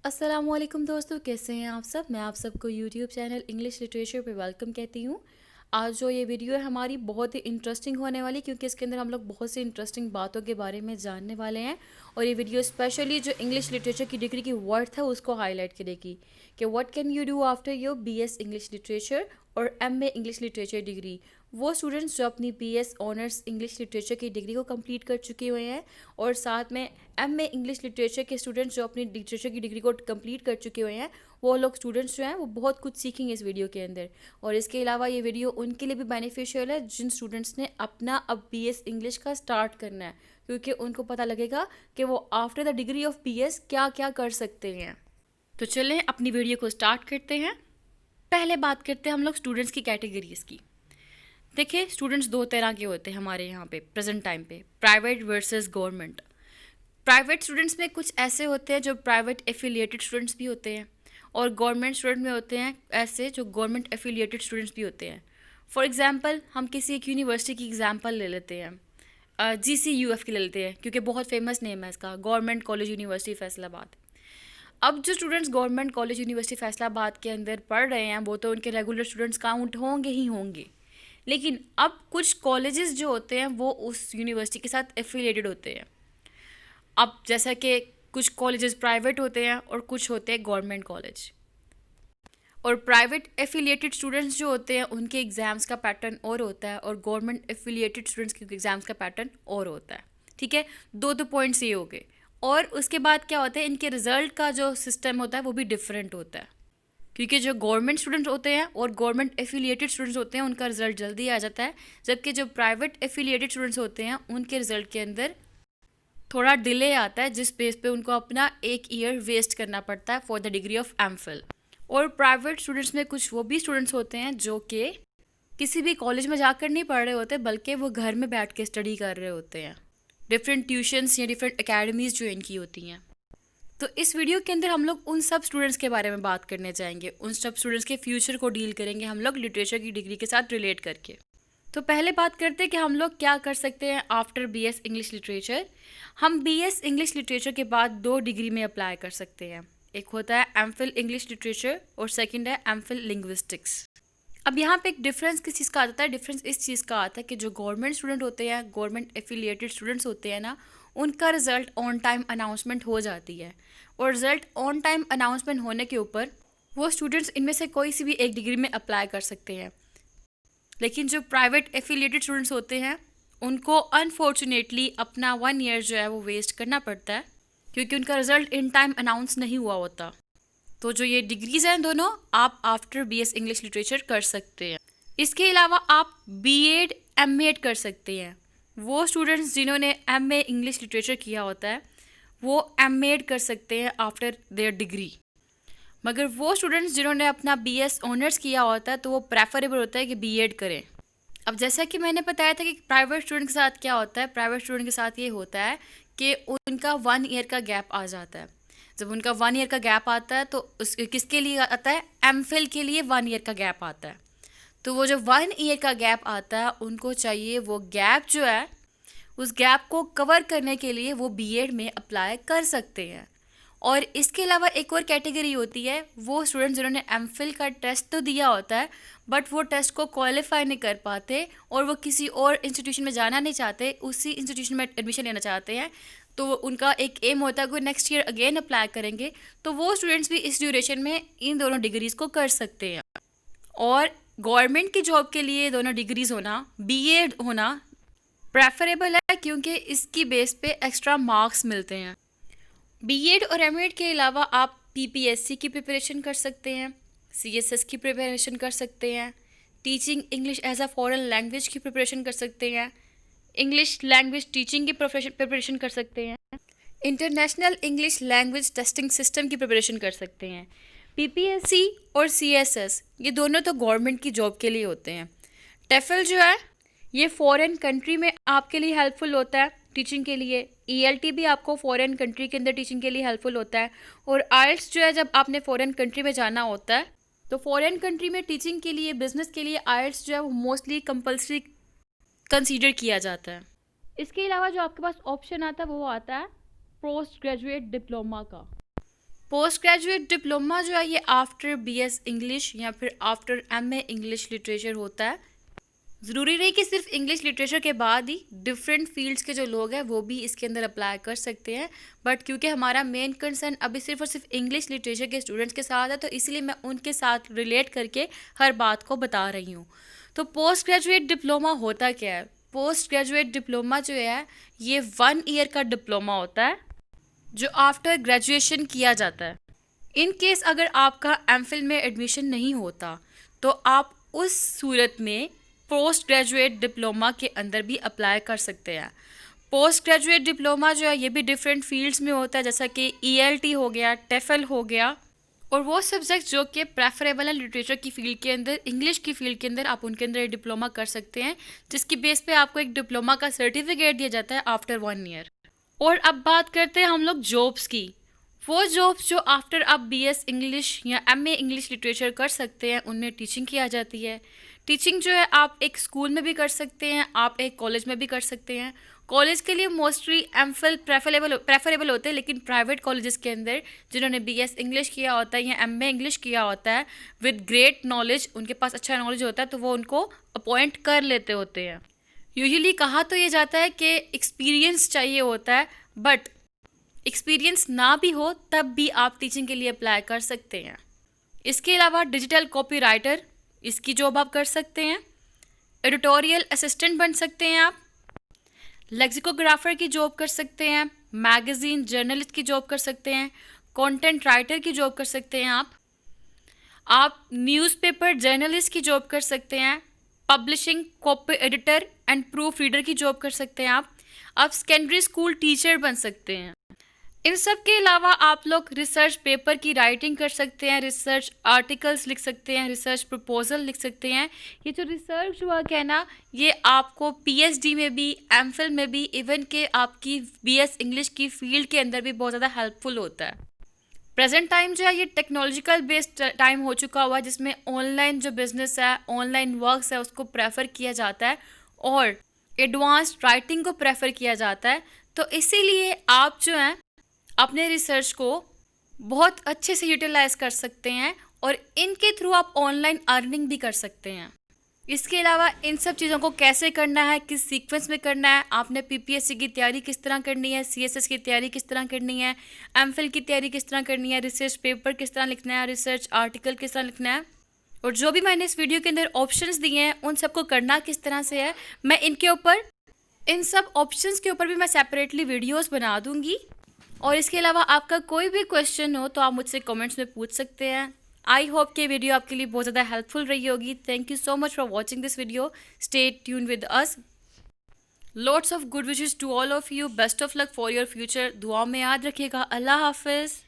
अस्सलामुअलैकुम दोस्तों, कैसे हैं आप सब। मैं आप सबको यूट्यूब चैनल इंग्लिश लिटरेचर पे वेलकम कहती हूँ। आज जो ये वीडियो है हमारी बहुत ही इंटरेस्टिंग होने वाली, क्योंकि इसके अंदर हम लोग बहुत सी इंटरेस्टिंग बातों के बारे में जानने वाले हैं। और ये वीडियो स्पेशली जो इंग्लिश लिटरेचर की डिग्री की वर्थ है उसको हाईलाइट करेगी कि what can you do after your BS English literature और एमए इंग्लिश लिटरेचर डिग्री। वो स्टूडेंट्स जो अपनी बीएस ऑनर्स इंग्लिश लिटरेचर की डिग्री को कंप्लीट कर चुके हुए हैं, और साथ में एमए इंग्लिश लिटरेचर के स्टूडेंट्स जो अपनी लिटरेचर की डिग्री को कंप्लीट कर चुके हुए हैं, वो लोग स्टूडेंट्स जो हैं वो बहुत कुछ सीखेंगे इस वीडियो के अंदर। और इसके अलावा ये वीडियो उनके लिए भी बेनिफिशियल है जिन स्टूडेंट्स ने अपना अब बीएस इंग्लिश का स्टार्ट करना है, क्योंकि उनको पता लगेगा कि वो after the degree of BS क्या क्या कर सकते हैं। तो चलें अपनी वीडियो को स्टार्ट करते हैं। पहले बात करते हैं हम लोग स्टूडेंट्स की कैटेगरीज की। देखिए, स्टूडेंट्स दो तरह के होते हैं हमारे यहाँ पे प्रेजेंट टाइम पे, private versus government. Private students में कुछ ऐसे होते हैं जो प्राइवेट एफिलिएटेड स्टूडेंट्स भी होते हैं, और गवर्नमेंट स्टूडेंट में होते हैं ऐसे जो गवर्नमेंट एफिलिएटेड स्टूडेंट्स भी होते हैं। फॉर एग्जांपल हम किसी एक यूनिवर्सिटी की एग्जांपल ले लेते हैं, GCUF की ले लेते हैं, क्योंकि बहुत फेमस नेम है इसका, गवर्नमेंट कॉलेज यूनिवर्सिटी फैसलाबाद। अब जो students government college university Faisalabad के अंदर पढ़ रहे हैं वो तो उनके रेगुलर स्टूडेंट्स काउंट होंगे ही होंगे, लेकिन अब कुछ कॉलेजेस जो होते हैं वो उस यूनिवर्सिटी के साथ एफिलिएटेड होते हैं। अब जैसा कि कुछ कॉलेजेस प्राइवेट होते हैं और कुछ होते हैं गवर्नमेंट कॉलेज, और प्राइवेट एफिलिएटेड स्टूडेंट्स जो होते हैं उनके एग्ज़ाम्स का पैटर्न और होता है, और गवर्नमेंट एफिलिएटेड स्टूडेंट्स के एग्ज़ाम्स का पैटर्न और होता है। ठीक है, दो पॉइंट्स ये हो गए। और उसके बाद क्या होता है, इनके रिजल्ट का जो सिस्टम होता है वो भी डिफरेंट होता है, क्योंकि जो गवर्नमेंट स्टूडेंट होते हैं और गवर्नमेंट एफिलिएटेड स्टूडेंट्स होते हैं उनका रिजल्ट जल्दी आ जाता है, जबकि जो प्राइवेट एफिलिएटेड स्टूडेंट्स होते हैं उनके रिजल्ट के अंदर थोड़ा डिले आता है, जिस बेस पे उनको अपना एक ईयर वेस्ट करना पड़ता है for the degree of MPhil. और प्राइवेट स्टूडेंट्स में कुछ वो भी स्टूडेंट्स होते हैं जो कि किसी भी कॉलेज में जाकर नहीं पढ़ रहे होते, बल्कि वो घर में बैठ के स्टडी कर रहे होते हैं, डिफरेंट ट्यूशन्स या डिफरेंट एकेडमीज़ जो इनकी होती हैं। तो इस वीडियो के अंदर हम लोग उन सब स्टूडेंट्स के बारे में बात करने जाएंगे, उन सब स्टूडेंट्स के फ्यूचर को डील करेंगे हम लोग लिटरेचर की डिग्री के साथ रिलेट करके। तो पहले बात करते हैं कि हम लोग क्या कर सकते हैं आफ्टर बीएस इंग्लिश लिटरेचर। हम बीएस इंग्लिश लिटरेचर के बाद दो डिग्री में अप्लाई कर सकते हैं, एक होता है एमफिल इंग्लिश लिटरेचर और सेकंड है एमफिल लिंग्विस्टिक्स। अब यहाँ पे एक डिफरेंस किस चीज़ का आता है, डिफरेंस इस चीज़ का आता है कि जो गवर्नमेंट स्टूडेंट होते हैं, गवर्नमेंट एफिलिएटेड स्टूडेंट्स होते हैं ना, उनका रिजल्ट ऑन टाइम अनाउंसमेंट हो जाती है, और रिजल्ट ऑन टाइम अनाउंसमेंट होने के ऊपर वो स्टूडेंट्स इनमें से कोई सी भी एक डिग्री में अप्लाई कर सकते हैं। लेकिन जो प्राइवेट एफिलिएटेड स्टूडेंट्स होते हैं उनको अनफॉर्चुनेटली अपना 1 ईयर जो है वो वेस्ट करना पड़ता है, क्योंकि उनका रिजल्ट इन टाइम अनाउंस नहीं हुआ होता। तो जो ये डिग्रीज हैं दोनों, आप आफ्टर बीएस इंग्लिश लिटरेचर कर सकते हैं। इसके अलावा आप बीएड एमएड कर सकते हैं। वो स्टूडेंट्स जिन्होंने एमए इंग्लिश लिटरेचर किया होता है वो एमएड कर सकते हैं आफ्टर देयर डिग्री, मगर वो स्टूडेंट्स जिन्होंने अपना बीएस ऑनर्स किया होता है तो वो प्रेफरेबल होता है कि बीएड करें। अब जैसा कि मैंने बताया था कि प्राइवेट स्टूडेंट के साथ क्या होता है, प्राइवेट स्टूडेंट के साथ ये होता है कि उनका 1 ईयर का गैप आ जाता है। जब उनका 1 ईयर का गैप आता है तो उस किसके लिए आता है, एमफिल के लिए 1 ईयर का गैप आता है। तो वो जो 1 ईयर का गैप आता है उनको चाहिए वो गैप जो है उस गैप को कवर करने के लिए वो बीएड में अप्लाई कर सकते हैं। और इसके अलावा एक और कैटेगरी होती है, वो स्टूडेंट्स जिन्होंने एमफिल का टेस्ट तो दिया होता है बट वो टेस्ट को क्वालिफाई नहीं कर पाते और वो किसी और इंस्टीट्यूशन में जाना नहीं चाहते, उसी इंस्टीट्यूशन में एडमिशन लेना चाहते हैं, तो उनका एक एम होता है कि नेक्स्ट ईयर अगेन अप्लाई करेंगे, तो वो स्टूडेंट्स भी इस ड्यूरेशन में इन दोनों डिग्रीज़ को कर सकते हैं। और गवर्नमेंट की जॉब के लिए दोनों डिग्रीज़ होना, बीएड होना प्रेफरेबल है, क्योंकि इसकी बेस पे एक्स्ट्रा मार्क्स मिलते हैं। बीएड और एमएड के अलावा आप पीपीएससी की प्रिपरेशन कर सकते हैं, सीएसएस की प्रिपरेशन कर सकते हैं, teaching English as a foreign language की प्रिपरेशन कर सकते हैं, इंग्लिश लैंग्वेज टीचिंग की प्रिपरेशन कर सकते हैं, international English language testing system की प्रिपरेशन कर सकते हैं। पीपीएससी और सीएसएस ये दोनों तो गवर्नमेंट की जॉब के लिए होते हैं। टेफल जो है ये फॉरेन कंट्री में आपके लिए हेल्पफुल होता है टीचिंग के लिए, ईएलटी भी आपको फॉरेन कंट्री के अंदर टीचिंग के लिए हेल्पफुल होता है, और आइल्स जो है जब आपने फॉरेन कंट्री में जाना होता है तो फॉरेन कंट्री में टीचिंग के लिए, बिजनेस के लिए आइल्स जो है वो मोस्टली कंपल्सरी कंसीडर किया जाता है। इसके अलावा जो आपके पास ऑप्शन आता है वो आता है पोस्ट ग्रेजुएट डिप्लोमा का। पोस्ट ग्रेजुएट डिप्लोमा जो है ये आफ्टर बीएस इंग्लिश या फिर आफ्टर एमए इंग्लिश लिटरेचर होता है। ज़रूरी नहीं कि सिर्फ इंग्लिश लिटरेचर के बाद ही डिफरेंट फील्ड्स के जो लोग हैं वो भी इसके अंदर अप्लाई कर सकते हैं, बट क्योंकि हमारा मेन कंसर्न अभी सिर्फ और सिर्फ इंग्लिश लिटरेचर के स्टूडेंट्स के साथ है तो इसलिए मैं उनके साथ रिलेट करके हर बात को बता रही हूँ। तो पोस्ट ग्रेजुएट डिप्लोमा होता क्या है? पोस्ट ग्रेजुएट डिप्लोमा जो है ये 1 ईयर का डिप्लोमा होता है जो आफ्टर ग्रेजुएशन किया जाता है। इन केस अगर आपका एमफिल में एडमिशन नहीं होता तो आप उस सूरत में पोस्ट ग्रेजुएट डिप्लोमा के अंदर भी अप्लाई कर सकते हैं। पोस्ट ग्रेजुएट डिप्लोमा जो है ये भी डिफरेंट फील्ड्स में होता है, जैसा कि ईएलटी हो गया, टेफल हो गया, और वो सब्जेक्ट जो कि प्रेफरेबल है लिटरेचर की फील्ड के अंदर, इंग्लिश की फील्ड के अंदर आप उनके अंदर डिप्लोमा कर सकते हैं, जिसकी बेस पे आपको एक डिप्लोमा का सर्टिफिकेट दिया जाता है आफ्टर 1 ईयर। और अब बात करते हैं हम लोग जॉब्स की। वो जॉब्स जो आफ्टर आप बीएस इंग्लिश या एमए इंग्लिश लिटरेचर कर सकते हैं उनमें टीचिंग की आ जाती है। टीचिंग जो है आप एक स्कूल में भी कर सकते हैं, आप एक कॉलेज में भी कर सकते हैं। कॉलेज के लिए मोस्टली एमफिल प्रेफरेबल होते हैं, लेकिन प्राइवेट कॉलेजेस के अंदर जिन्होंने बीएस इंग्लिश किया होता है या एमए इंग्लिश किया होता है विद ग्रेट नॉलेज, उनके पास अच्छा नॉलेज होता है तो वो उनको अपॉइंट कर लेते होते हैं। यूजुअली कहा तो ये जाता है कि एक्सपीरियंस चाहिए होता है, बट एक्सपीरियंस ना भी हो तब भी आप टीचिंग के लिए अप्लाई कर सकते हैं। इसके अलावा डिजिटल कॉपीराइटर, इसकी जॉब आप कर सकते हैं। एडिटोरियल असिस्टेंट बन सकते हैं आप। लेक्सिकोग्राफर की जॉब कर सकते हैं। मैगज़ीन जर्नलिस्ट की जॉब कर सकते हैं। कंटेंट राइटर की जॉब कर सकते हैं आप न्यूज़पेपर जर्नलिस्ट की जॉब कर सकते हैं। Publishing copy editor and proof reader की जॉब कर सकते हैं आप सेकेंडरी स्कूल टीचर बन सकते हैं। इन सब के अलावा आप लोग रिसर्च पेपर की राइटिंग कर सकते हैं, रिसर्च आर्टिकल्स लिख सकते हैं, रिसर्च प्रपोजल लिख सकते हैं। ये जो रिसर्च वर्क है ना, ये आपको पीएचडी में भी, एमफिल में भी, इवन के आपकी बीएस इंग्लिश की फील्ड के अंदर भी बहुत ज़्यादा हेल्पफुल होता है। प्रेजेंट टाइम जो है ये टेक्नोलॉजिकल बेस्ड टाइम हो चुका हुआ है, जिसमें ऑनलाइन जो बिज़नेस है, ऑनलाइन वर्क्स है, उसको प्रेफर किया जाता है और एडवांस्ड राइटिंग को प्रेफर किया जाता है। तो इसीलिए आप जो हैं अपने रिसर्च को बहुत अच्छे से यूटिलाइज कर सकते हैं और इनके थ्रू आप ऑनलाइन अर्निंग भी कर सकते हैं। इसके अलावा इन सब चीज़ों को कैसे करना है, किस सीक्वेंस में करना है, आपने पीपीएससी की तैयारी किस तरह करनी है, सीएसएस की तैयारी किस तरह करनी है, एमफिल की तैयारी किस तरह करनी है, रिसर्च पेपर किस तरह लिखना है, रिसर्च आर्टिकल किस तरह लिखना है, और जो भी मैंने इस वीडियो के अंदर ऑप्शंस दिए हैं उन सबको करना किस तरह से है, मैं इनके ऊपर, इन सब ऑप्शंस के ऊपर भी मैं सेपरेटली वीडियोस बना दूंगी। और इसके अलावा आपका कोई भी क्वेश्चन हो तो आप मुझसे कमेंट्स में पूछ सकते हैं। आई होप कि वीडियो आपके लिए बहुत ज़्यादा हेल्पफुल रही होगी। Thank you so much for watching this video. Stay tune with us. Lots of good wishes to all of you. Best of luck for your future. दुआ में याद रखिएगा। अल्लाह हाफिज़।